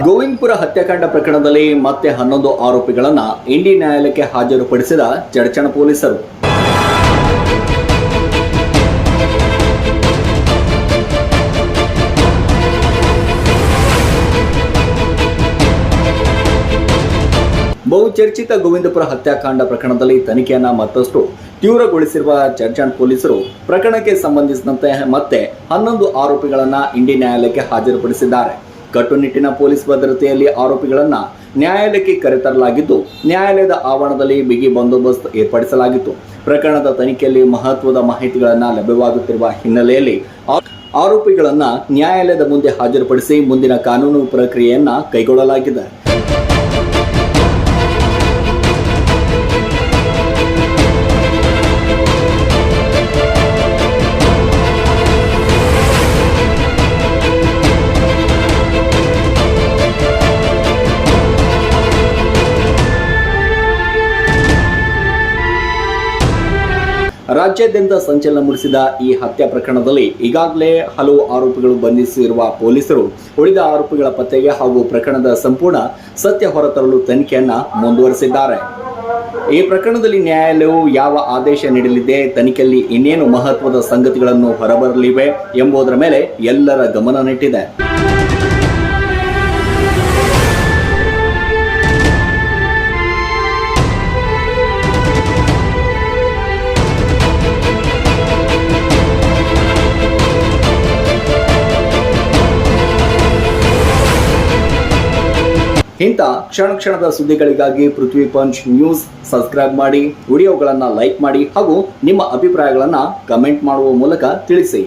ಗೋವಿಂದಪುರ ಹತ್ಯಾಕಾಂಡ ಪ್ರಕರಣದಲ್ಲಿ ಮತ್ತೆ 11 ಆರೋಪಿಗಳನ್ನು ಇಂಡಿ ನ್ಯಾಯಾಲಯಕ್ಕೆ ಹಾಜರುಪಡಿಸಿದ ಚಡಚಣ ಪೊಲೀಸರು. ಬಹುಚರ್ಚಿತ ಗೋವಿಂದಪುರ ಹತ್ಯಾಕಾಂಡ ಪ್ರಕರಣದಲ್ಲಿ ತನಿಖೆಯನ್ನ ಮತ್ತಷ್ಟು ತೀವ್ರಗೊಳಿಸಿರುವ ಚಡಚಣ ಪೊಲೀಸರು ಪ್ರಕರಣಕ್ಕೆ ಸಂಬಂಧಿಸಿದಂತೆ ಮತ್ತೆ 11 ಆರೋಪಿಗಳನ್ನು ಇಂಡಿ ನ್ಯಾಯಾಲಯಕ್ಕೆ ಹಾಜರುಪಡಿಸಿದ್ದಾರೆ. ಕಟ್ಟುನಿಟ್ಟಿನ ಪೊಲೀಸ್ ಭದ್ರತೆಯಲ್ಲಿ ಆರೋಪಿಗಳನ್ನ ನ್ಯಾಯಾಲಯಕ್ಕೆ ಕರೆತರಲಾಗಿದ್ದು, ನ್ಯಾಯಾಲಯದ ಆವರಣದಲ್ಲಿ ಬಿಗಿ ಬಂದೋಬಸ್ತ್ ಏರ್ಪಡಿಸಲಾಗಿತ್ತು. ಪ್ರಕರಣದ ತನಿಖೆಯಲ್ಲಿ ಮಹತ್ವದ ಮಾಹಿತಿಗಳನ್ನು ಲಭ್ಯವಾಗುತ್ತಿರುವ ಹಿನ್ನೆಲೆಯಲ್ಲಿ ಆರೋಪಿಗಳನ್ನ ನ್ಯಾಯಾಲಯದ ಮುಂದೆ ಹಾಜರುಪಡಿಸಿ ಮುಂದಿನ ಕಾನೂನು ಪ್ರಕ್ರಿಯೆಯನ್ನ ಕೈಗೊಳ್ಳಲಾಗಿದೆ. ರಾಜ್ಯಾದ್ಯಂತ ಸಂಚಲನ ಮೂಡಿಸಿದ ಈ ಹತ್ಯೆ ಪ್ರಕರಣದಲ್ಲಿ ಈಗಾಗಲೇ ಹಲವು ಆರೋಪಿಗಳು ಬಂಧಿಸಿರುವ ಪೊಲೀಸರು ಉಳಿದ ಆರೋಪಿಗಳ ಪತ್ತೆಗೆ ಹಾಗೂ ಪ್ರಕರಣದ ಸಂಪೂರ್ಣ ಸತ್ಯ ಹೊರತರಲು ತನಿಖೆಯನ್ನ ಮುಂದುವರೆಸಿದ್ದಾರೆ. ಈ ಪ್ರಕರಣದಲ್ಲಿ ನ್ಯಾಯಾಲಯವು ಯಾವ ಆದೇಶ ನೀಡಲಿದೆ, ತನಿಖೆಯಲ್ಲಿ ಇನ್ನೇನು ಮಹತ್ವದ ಸಂಗತಿಗಳನ್ನು ಹೊರಬರಲಿವೆ ಎಂಬುದರ ಮೇಲೆ ಎಲ್ಲರ ಗಮನ ನೆಟ್ಟಿದೆ. ಇಂಥ ಕ್ಷಣದ ಸುದ್ದಿಗಳಿಗಾಗಿ ಪೃಥ್ವಿ ಪಂಚ್ ನ್ಯೂಸ್ ಸಬ್ಸ್ಕ್ರೈಬ್ ಮಾಡಿ, ವಿಡಿಯೋಗಳನ್ನು ಲೈಕ್ ಮಾಡಿ ಹಾಗೂ ನಿಮ್ಮ ಅಭಿಪ್ರಾಯಗಳನ್ನು ಕಮೆಂಟ್ ಮಾಡುವ ಮೂಲಕ ತಿಳಿಸಿ.